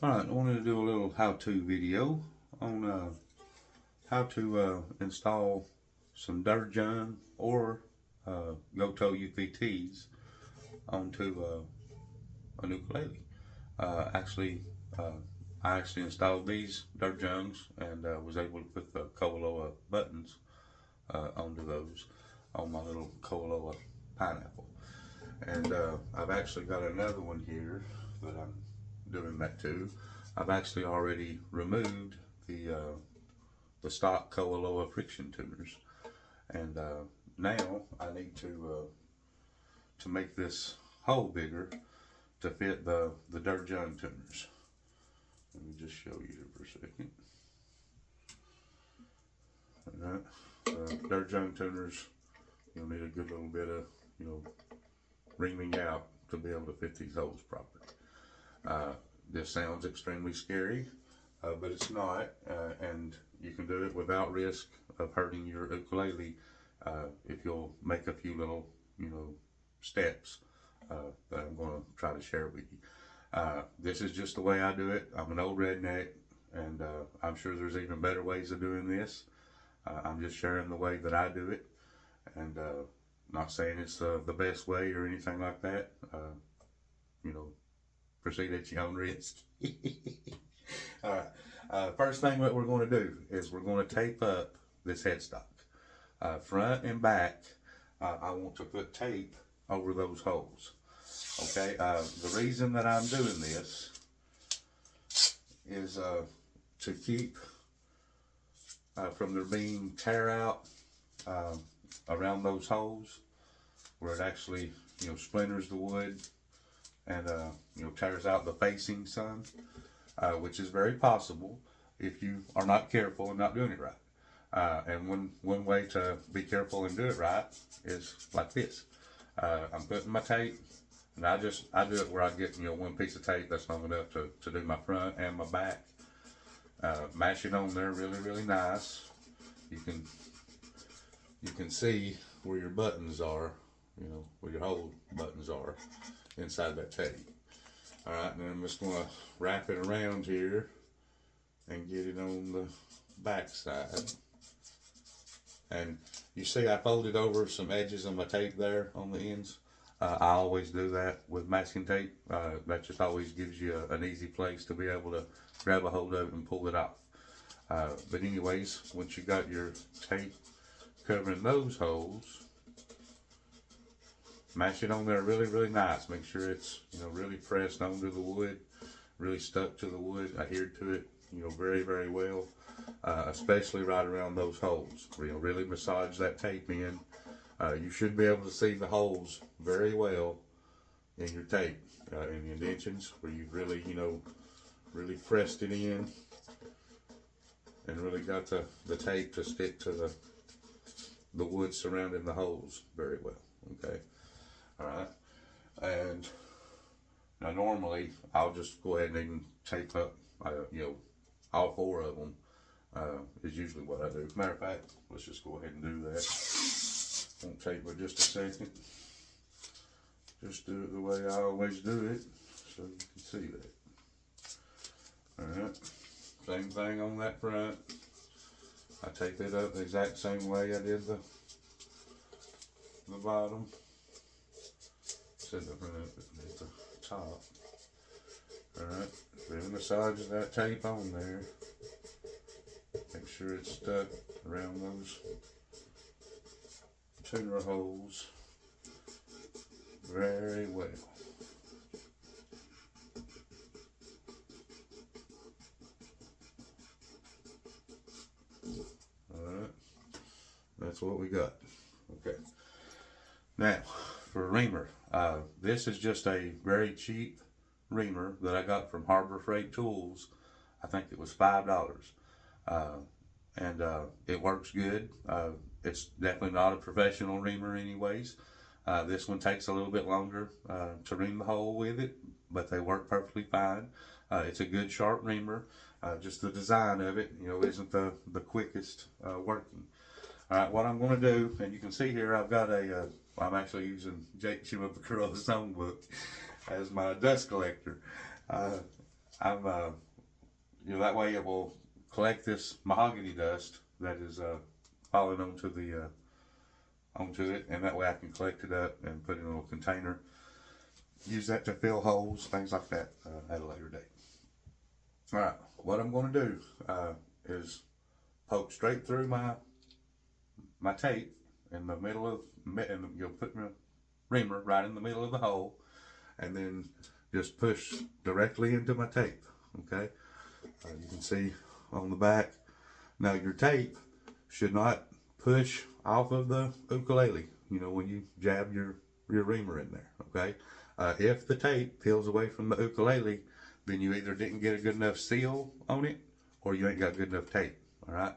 Alright, I wanted to do a little how-to video on how to install some DerJung or Gotoh UPTs onto an ukulele. Actually, uh, I actually installed these DerJungs and was able to put the Koaloa buttons onto those on my little Koaloa pineapple. And I've actually got another one here that I'm doing that to. I've actually already removed the stock Koaloa friction tuners, and now I need to make this hole bigger to fit the DerJung tuners. Let me just show you here for a second. Alright, DerJung tuners, you'll need a good little bit of reaming out to be able to fit these holes properly. This sounds extremely scary, but it's not, and you can do it without risk of hurting your ukulele if you'll make a few little, steps that I'm going to try to share with you. This is just the way I do it. I'm an old redneck, and I'm sure there's even better ways of doing this. I'm just sharing the way that I do it, and not saying it's the best way or anything like that. Proceed at your own risk. All right. First thing that we're going to do is we're going to tape up this headstock. Front and back, I want to put tape over those holes. Okay. The reason that I'm doing this is to keep from there being tear out around those holes where it actually splinters the wood and tears out the facing some, which is very possible if you are not careful and not doing it right. And one way to be careful and do it right is like this. I'm putting my tape, and I do it where I get one piece of tape that's long enough to do my front and my back. Mash it on there really nice. You can see where your buttons are, where your hole buttons are inside that tape. All right, and then I'm just gonna wrap it around here and get it on the back side. And you see I folded over some edges of my tape there on the ends. I always do that with masking tape. That just always gives you an easy place to be able to grab a hold of it and pull it off. But anyways, once you got your tape covering those holes, mash it on there really nice. Make sure it's really pressed onto the wood, really stuck to the wood, adhered to it very well, especially right around those holes. Really massage that tape in. You should be able to see the holes very well in your tape, in the indentions where you've really really pressed it in and really got the tape to stick to the wood surrounding the holes very well. Okay. All right, and now normally I'll just go ahead and even tape up, all four of them. Is usually what I do. Matter of fact, let's just go ahead and do that. Won't take but just a second. Just do it the way I always do it, so you can see that. All right, same thing on that front. I tape it up the exact same way I did the bottom. Said the front at the top. Alright, really massage that tape on there. Make sure it's stuck around those tuner holes very well. Alright, that's what we got. Okay. Now, for a reamer, this is just a very cheap reamer that I got from Harbor Freight Tools. I think it was $5, and it works good. It's definitely not a professional reamer anyways. This one takes a little bit longer to ream the hole with it, but they work perfectly fine. It's a good sharp reamer. Just the design of it, isn't the quickest working. All right, what I'm going to do, and you can see here, I've got I'm actually using Jake Schumacher's songbook as my dust collector. I'm that way it will collect this mahogany dust that is falling onto it, and that way I can collect it up and put it in a little container. Use that to fill holes, things like that at a later date. All right, what I'm going to do is poke straight through my tape in the middle of, and you'll put my reamer right in the middle of the hole, and then just push directly into my tape. Okay, you can see on the back. Now your tape should not push off of the ukulele, you know, when you jab your reamer in there. Okay, if the tape peels away from the ukulele, then you either didn't get a good enough seal on it, or you ain't got good enough tape. All right,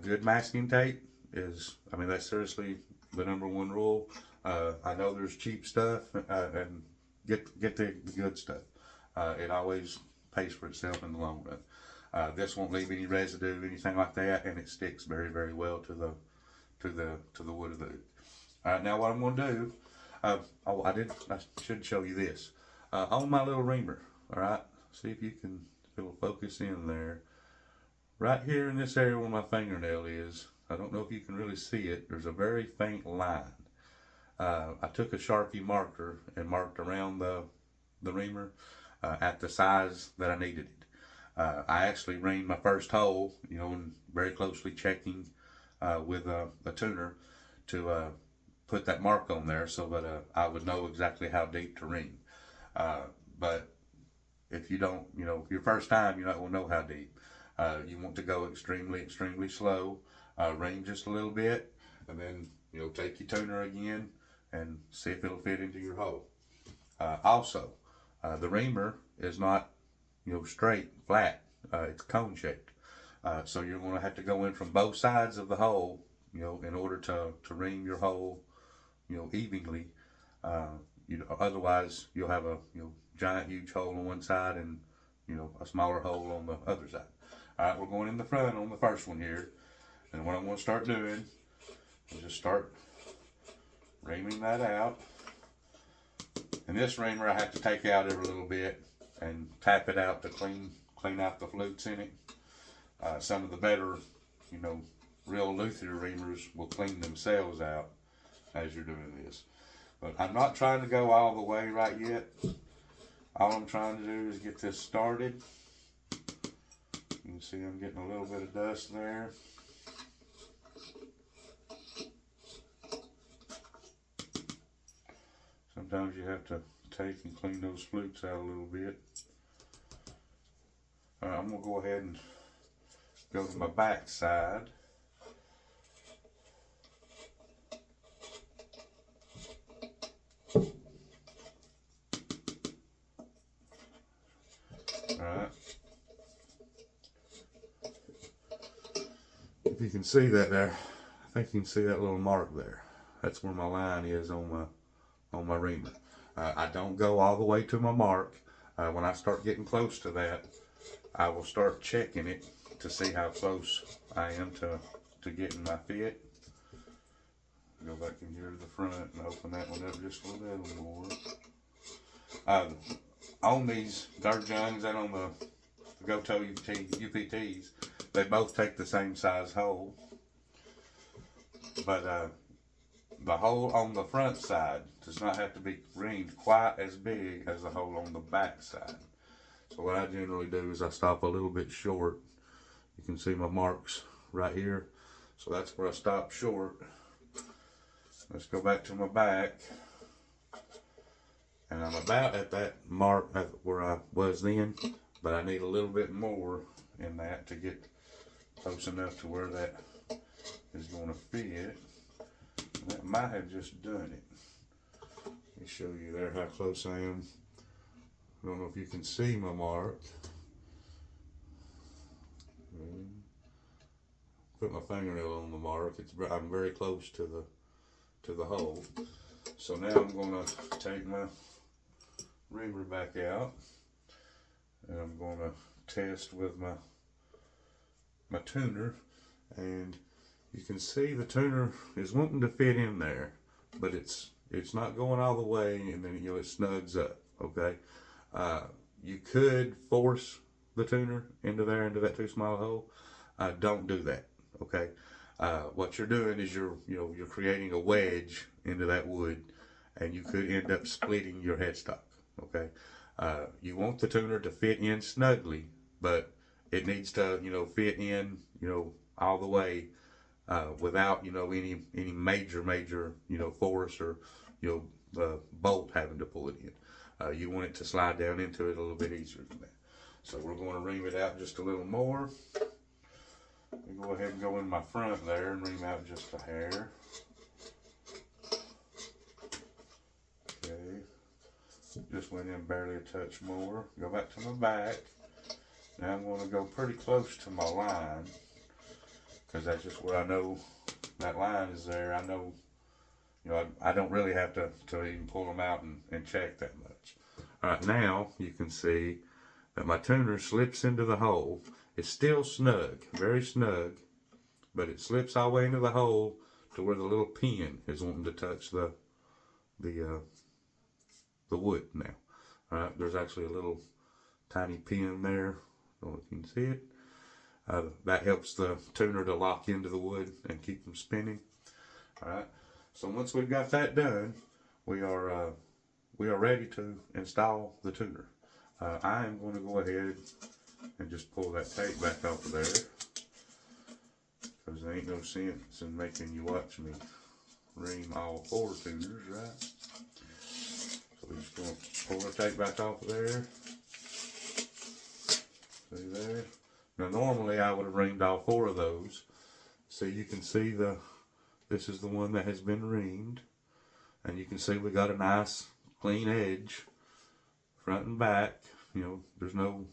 good masking tape is, I mean, that's seriously the #1 rule. I know there's cheap stuff, and get the good stuff. It always pays for itself in the long run. This won't leave any residue, anything like that, and it sticks very, very well to the wood of the oak. All right, now what I'm going to do, I should show you this on my little reamer. All right, see if you can it'll focus in there. Right here in this area where my fingernail is, I don't know if you can really see it. There's a very faint line. I took a Sharpie marker and marked around the reamer at the size that I needed it. I actually reamed my first hole, you know, and very closely checking with a tuner to put that mark on there so that I would know exactly how deep to ream. But if you don't, you know, your first time, you're not going to know how deep. You want to go extremely, extremely slow, ream just a little bit, and then, you know, take your tuner again and see if it'll fit into your hole. Also, the reamer is not, you know, straight, flat. It's cone shaped. So you're going to have to go in from both sides of the hole, you know, in order to ream your hole, you know, evenly. You know, otherwise you'll have a, you know, giant, huge hole on one side and, you know, a smaller hole on the other side. All right, we're going in the front on the first one here, and what I'm going to start doing is just start reaming that out. And this reamer I have to take out every little bit and tap it out to clean out the flutes in it. Some of the better, you know, real luthier reamers will clean themselves out as you're doing this. But I'm not trying to go all the way right yet. All I'm trying to do is get this started. You can see I'm getting a little bit of dust there. Sometimes you have to take and clean those flutes out a little bit. All right, I'm going to go ahead and go to my back side. Alright. If you can see that there, I think you can see that little mark there. That's where my line is on my reamer. I don't go all the way to my mark. When I start getting close to that, I will start checking it to see how close I am to getting my fit. Go back in here to the front and open that one up just a little more. On these DerJungs and on the Gotoh UPTs, they both take the same size hole. But the hole on the front side does not have to be reamed quite as big as the hole on the back side. So what I generally do is I stop a little bit short. You can see my marks right here. So that's where I stop short. Let's go back to my back. And I'm about at that mark where I was then, but I need a little bit more in that to get close enough to where that is going to fit. And that might have just done it. Let me show you there how close I am. I don't know if you can see my mark. Put my fingernail on the mark. I'm very close to the hole. So now I'm going to take my reamer back out, and I'm going to test with my tuner, and you can see the tuner is wanting to fit in there, but it's not going all the way, and then, you know, it snugs up. Okay, you could force the tuner into that too small hole. Don't do that. Okay. What you're doing is you're creating a wedge into that wood, and you could end up splitting your headstock. Okay. You want the tuner to fit in snugly, but it needs to fit in all the way, without any major force or bolt having to pull it in. You want it to slide down into it a little bit easier than that. So we're going to ream it out just a little more. I'll go ahead and go in my front there and ream out just a hair. Okay, just went in barely a touch more. Go back to my back. Now I'm going to go pretty close to my line, because that's just where I know that line is there. I know, I don't really have to even pull them out and check that much. All right, now you can see that my tuner slips into the hole. It's still snug, very snug, but it slips all the way into the hole to where the little pin is wanting to touch the wood now. All right, there's actually a little tiny pin there. I don't know if you can see it. That helps the tuner to lock into the wood and keep them spinning. All right, so once we've got that done, we are ready to install the tuner. I am going to go ahead and just pull that tape back off of there, because there ain't no sense in making you watch me ream all 4 tuners, right? So we're just going to pull the tape back off of there. See there? Now normally I would have reamed all 4 of those. So you can see this is the one that has been reamed, and you can see we got a nice clean edge front and back. There's no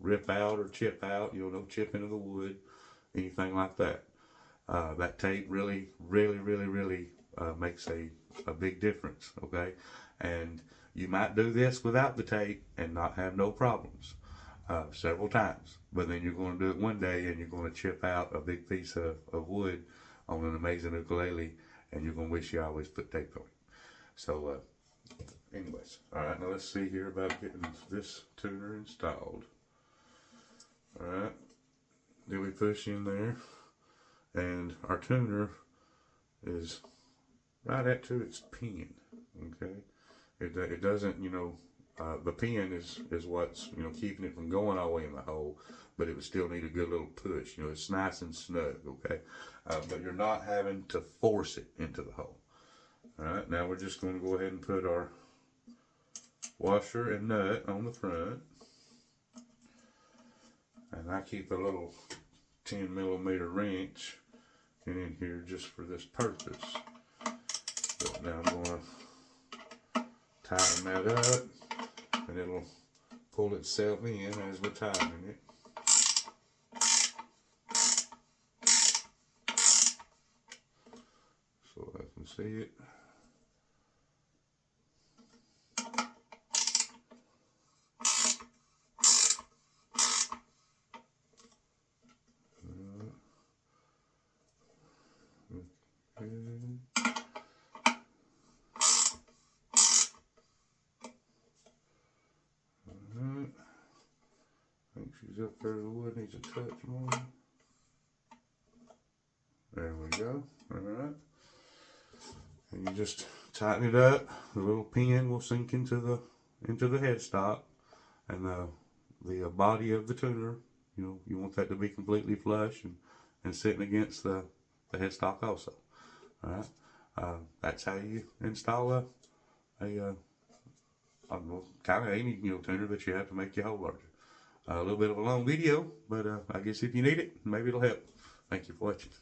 rip out or chip out, no chip into the wood, anything like that. That tape really makes a big difference. Okay, and you might do this without the tape and not have no problems several times, but then you're going to do it one day and you're going to chip out a big piece of wood on an amazing ukulele, and you're going to wish you always put tape on it. So anyways, all right, now let's see here about getting this tuner installed. All right, then we push in there, and our tuner is right at to its pin. Okay, it doesn't, the pin is what's keeping it from going all the way in the hole, but it would still need a good little push. It's nice and snug. Okay, but you're not having to force it into the hole. All right, now we're just going to go ahead and put our washer and nut on the front, and I keep a little 10mm wrench in here just for this purpose. But now I'm going to tighten that up, and it'll pull itself in as we're tightening it. So I can see it. I think she's up there. The wood needs a touch more. There we go. All right. And you just tighten it up. The little pin will sink into the headstock, and the body of the tuner. You want that to be completely flush and sitting against the headstock also. All right. That's how you install a kind of any tuner, but you have to make your hole larger. A little bit of a long video, but I guess if you need it, maybe it'll help. Thank you for watching.